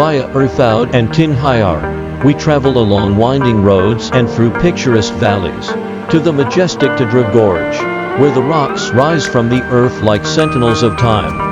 via Erfoud and Tinghir. We travel along winding roads and through picturesque valleys, to the majestic Todra Gorge, where the rocks rise from the earth like sentinels of time.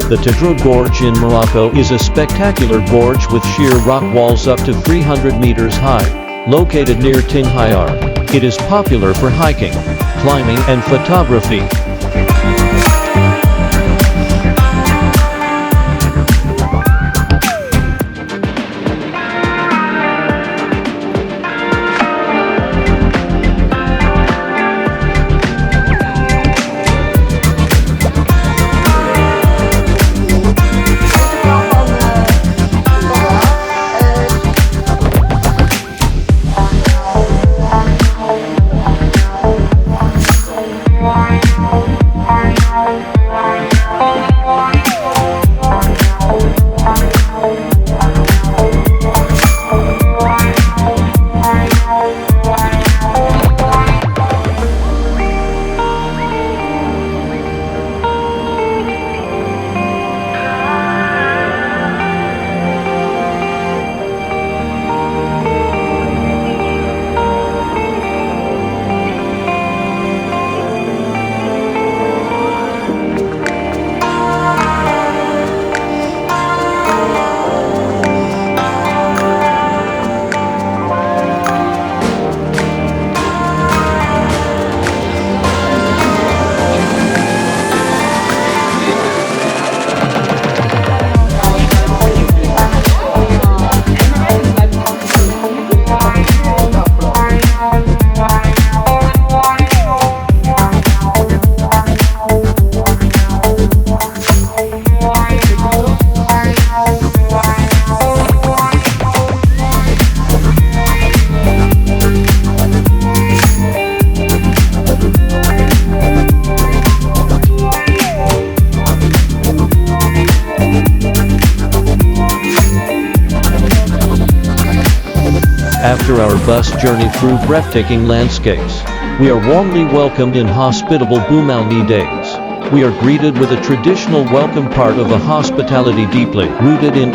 The Todra Gorge in Morocco is a spectacular gorge with sheer rock walls up to 300 meters high, located near Tinghir. It is popular for hiking, climbing and photography. After our bus journey through breathtaking landscapes, we are warmly welcomed in hospitable Boumaine days. We are greeted with a traditional welcome, part of a hospitality deeply rooted in